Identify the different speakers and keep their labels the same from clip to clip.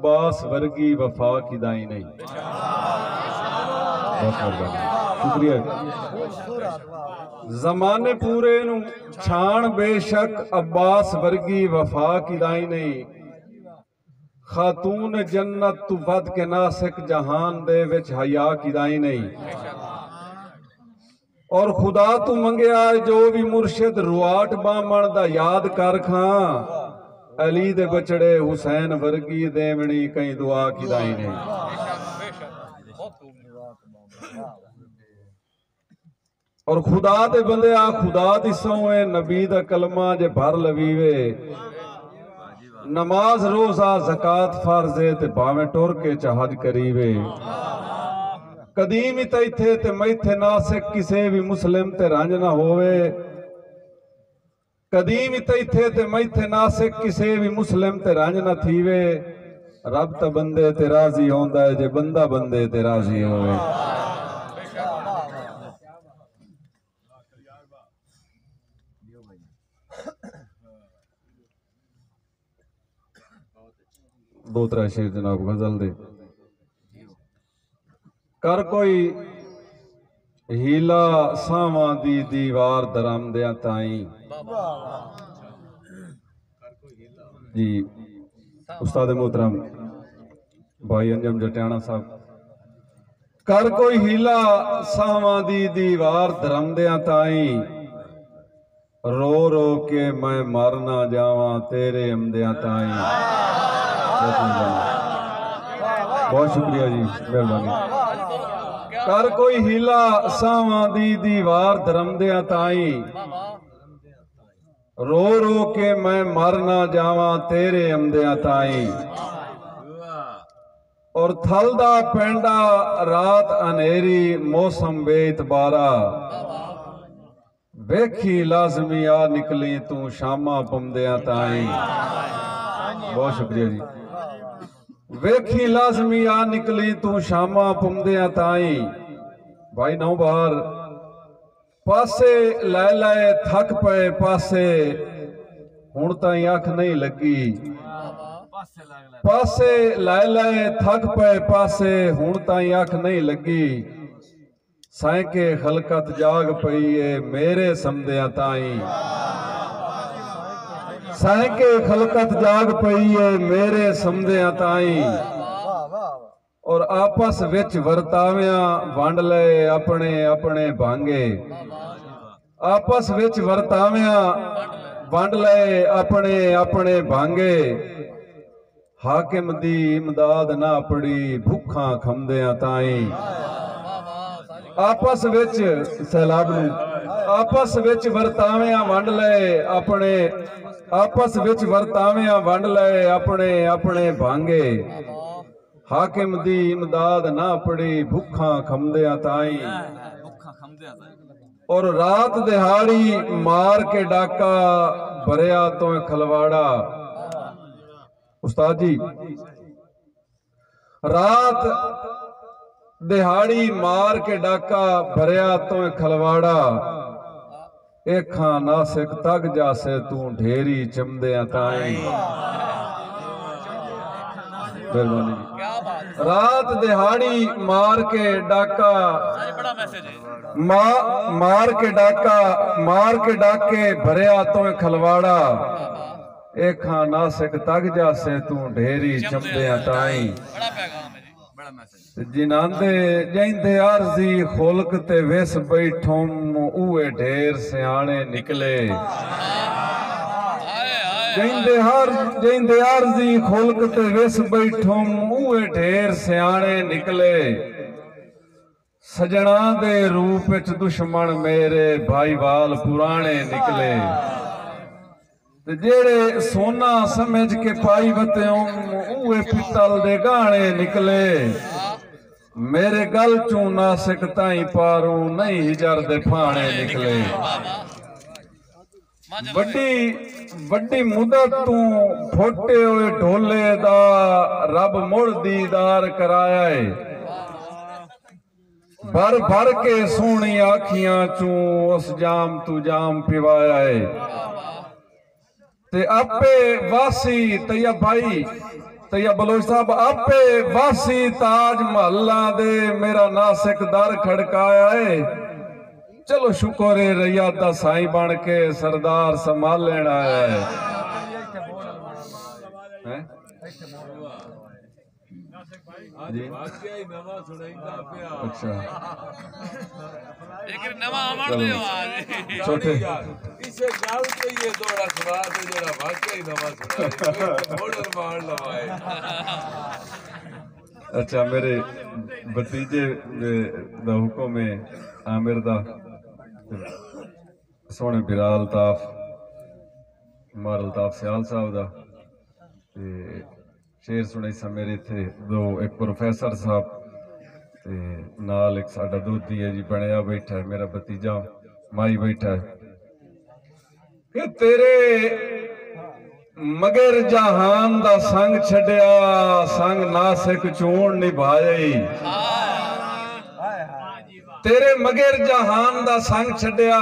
Speaker 1: अब्बास वर्गी वफा किदाई नहीं। शुक्रिया। जमाने पूरे नू छाण बेशक अब्बास वर्गी वफा किदाई नहीं। खातून जन्नत तू वध के नासिक जहान दे विच हया किदाई नहीं। और खुदा तू मंगया जो भी मुर्शिद रुआट बामण दा याद कर खां। अली दे बचड़े हुसैन वर्गी देवनी कई दुआ किदाई नहीं। और खुदा दे बंदे आ खुदा दी सौए नबी दा कलमा जे भर लवीवे। नमाज रोजा ज़कात फर्ज़े ते भावें टुर के हज करीवे। कदीम ही तैथे ते मैथे नासिक किसे भी मुस्लिम ते रंज ना होवे। कदीम ही तैथे ते मैथे नासिक किसे भी मुस्लिम ते रंज ना थीवे। रब त बंदे ते राजी होंदा है जे बंदा बंदे ते राजी होवे। दो त्रै शेर जनाब गजल दे। कर कोई हीला सावां दी दीवार दरामदियां ताई। जी उस्ताद मोहतरम भाई अंजम जटियाना साहब। कर कोई हीला सावां दी दीवार दरामदियां ताई। रो रो के मैं मर ना जावां तेरे अमदियां ताई। बहुत शुक्रिया जी, मेहरबानी। कर कोई हीला सावां दी दीवार दरमदियां ताई। रो रो के मैं मर ना जावां तेरे अमदियां ताई। और थलदा पेंडा रात अनेरी मौसम बेइतबारा। वेखी लाजमी आ निकली तू शामा पमदियां ताई। बहुत शुक्रिया जी। वेखी लाजमी आ निकली तू शामा पुमदियां ताई। भाई नौ बार पासे लै लै थक पे पासे हुण ताई अख नहीं लगी। पासे लै लै थक पे पासे हुण ताई अख नहीं लगी। सैके खलकत जाग पई है मेरे समदियां ताई। सैके खलकत जाग पई है मेरे समदियां ताई। और आपस विच वरतावियां वंड ले अपने अपने भांगे। आपस विच वरतावियां वंड ले अपने अपने भांगे। हाकिम दी इमदाद ना पड़ी भुखा खमदियां ताई। आपस विच सैलाब आपस विच वरतावियां वंड ले अपने आपस विच वरतावियां वंड ले अपने अपने भांगे। हाकिम दी इमदाद ना पड़ी भुखा खमदियां ताई। और रात दिहाड़ी मार के डाका भरिया तो खलवाड़ा। उस्ताद जी रात दिहाड़ी मार के डाका भरिया तो खलवाड़ा। एखा नासिक तग जासे तू ढेरी चमदियां ताई। रात दिहाड़ी मार के डाका मार के डाके भरिया तो खलवाड़ा। एखा नासिक तग जासे तू ढेरी चमदियां ताई। जिनांदे जैंदे आरजी खुलक ते वेस बैठोम उए ढेर सियाणे निकले। जैंदे आरजी खुलक ते वेस बैठोम उए ढेर सियाणे निकले। सजना दे रूप विच दुश्मन मेरे भाईवाल पुराने निकले। जेड़े सोना समझ के पाई वत्यों उए पित्तल दे गाने निकले। मेरे गल चू नासिक ताई पारू नहीं हिजर दे फाने निकले। वड्डी मुदत तू फोटे हुए ढोले दा रब मुड़ दीदार कराया है। भर भर के सोनी आखियां चू उस जाम तू जाम पिवाया है। ते आपे वासी तैया भाई तैया बलोच साहब आपे वासी ताज महल्ला दे मेरा नासिक दर खड़काया है। चलो शुक्र है रैया दा साई बन के सरदार संभाल लेना आया है। जी अच्छा
Speaker 2: एक नवा अमर दे आज
Speaker 1: छोटे
Speaker 3: इसे गाल के ये दौड़ा सुना दे जरा वाकई नवा सुना मॉडल मार लवाए।
Speaker 1: अच्छा मेरे भतीजे दा हुक्म है आमिर दा सोने बिरा अल्ताफ मार अल्ताफ सियाल साहब दा ते शेर सुनाई सा मेरे थे दो एक प्रोफेसर साहब ते नाल एक साडा दूधी है जी बनया बैठा है मेरा भतीजा माई बैठा है कि तेरे मगर जहान दा संग छड़िया संग नासिक चूण निभाई। तेरे मगर जहान दा संग छड़िया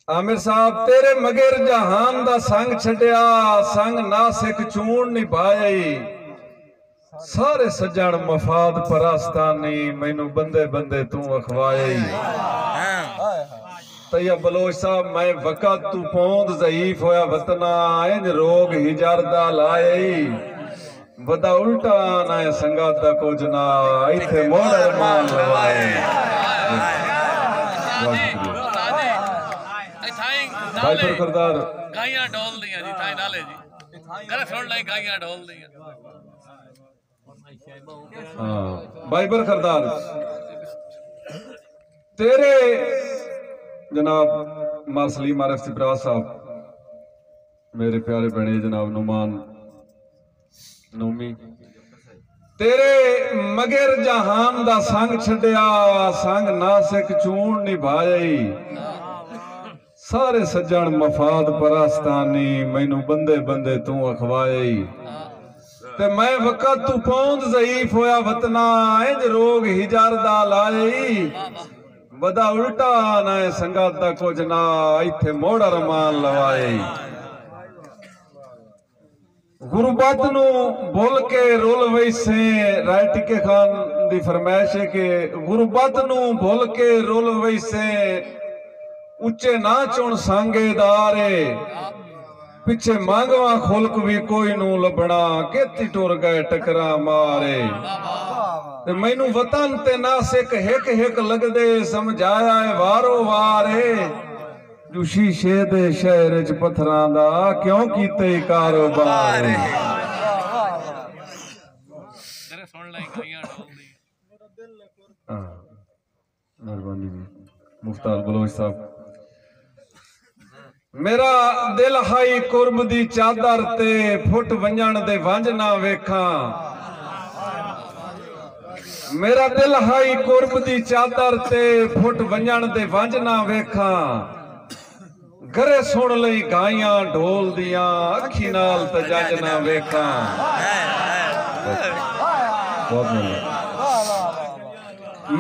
Speaker 1: आमिर साहब तेरे मगर जहान दा संग छड़िया संग नासिक चूण निभाई। सारे सज्जण मफाद परस्तानी मैनू बंदे बंदे तू अखवाई। तैया बलोच साहब मैं वक़्त तू पौंद ज़ईफ होया वतना इंज रोग हिजरदा लाए बदा उल्टा ना संगत दा कुछ ना इथे मोड़ मान लवाए। भाई सरदार
Speaker 2: गाइयां ढोल दियां जी थाई नाले जी करे सुन लाई गाइयां ढोल दियां।
Speaker 1: हाँ भाई सरदार तेरे जनाब मासलीम आरिफ सिब्रा साहब मेरे प्यारे बने जनाब नुमान नूमी तेरे मगर जहान दा संग छड़िया संग नासिक चूण निभाई। सारे सज्जण मफाद परस्तानी मैनू बंदे बंदे तू अखवाई। ते मैं वक़्त तू पौंद ज़ईफ होया वतना इंज रोग हिजरदा लाई बदा उल्टा ना संगत दा कुछ ना इथे मोड़ रमान लवाए। गुरबत नू भुल के रोल वैसे राइट के खान दी फरमाइश है कि गुरबत नू भुल के रोल वैसे उच्चे ना चुन सांगेदारे पिछे मांगवा खुल्क भी कोई नू लबना केती टुर गए टकरा मारे। ते मैनू वतन ते नासिक हिक हिक लगदे समझाया है वारो वारे जो शीशे दे शहर च पत्थरां दा क्यों कीते कारोबार। मेहरबानी मुफ्तार बलोच साहब मेरा दिल हाई कुर्ब दी चादर ते फुट वंजण दे वंज ना वेखां। मेरा दिल हाई कुर्ब दी चादर ते फुट वंजण दे वंज ना वेखां। घरे सुन लई गाइयां ढोल दियां अखी नाल ते जज ना वेखां।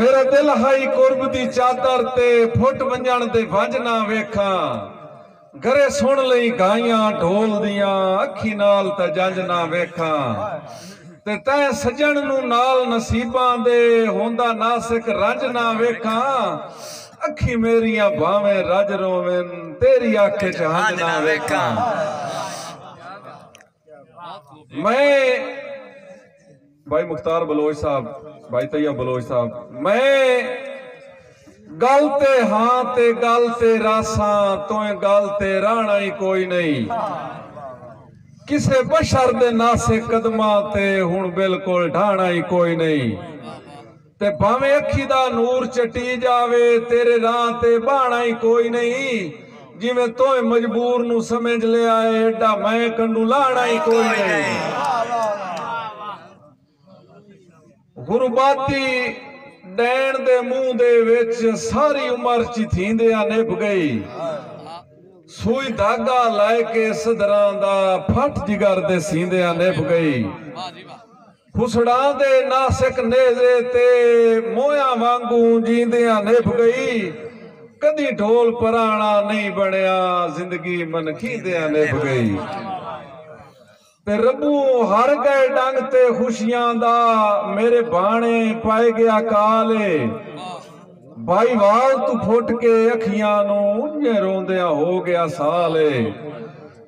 Speaker 1: मेरा दिल हाई कुर्ब दी चादर ते फुट वंजण दे वंज ना वेखां। घरे सुन लई गाइयां ढोल दियां अखी नाल ते जंज ना वेखां। ते तैं सजण नू नाल नसीबां दे होंदा नासिक रंज ना वेखां। अखी मेरियां भावें रज रोवेन तेरी आंखें च हंज ना वेखां। मैं भाई मुख्तार बलोच साहब भाई तैयब बलोच साहब मैं गल ते हां ते गल ते रासा तोए गल ते राणा ही कोई नहीं। किसे बशर दे नासे कदमां ते हुण बिल्कुल ढाणा ही कोई नहीं। ते भावें अखी दा नूर चटी जावे तेरे राह ते बाणा ही कोई नहीं। जिवें तोए मजबूर नू समझ लिया है एडा मैं कंडू लाणा ही कोई नहीं। गुरबाती डैन दे मुंह दे विच सारी उम्र चिथींदियां निभ गई। सूई धागा लाए के सदरां दा फट जिगर दे सींदियां निभ गई। फुसड़ा दे नासिक नेज़े ते मोया वांगू जींदियां निभ गई। कदी ढोल पराणा नहीं बनया जिंदगी मन खींदियां निभ गई। ते रबू हर गए डंग ते खुशियां दा मेरे बाणे पाए गया काले भाई वाल तू फुट के अखियां नू उन्ने रोंदिया हो गया साले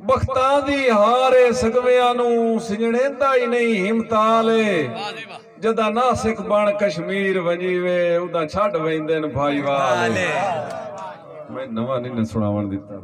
Speaker 1: बख्तां दी हारे सगवियां नू सिजणेंदा ही नहीं हिमताले
Speaker 2: वाह जी वाह
Speaker 1: जदा नासिक बण कश्मीर वजीवे उदा छड़ वेंदे न भाई वाले मैं नवा नहीं सुनावन दिता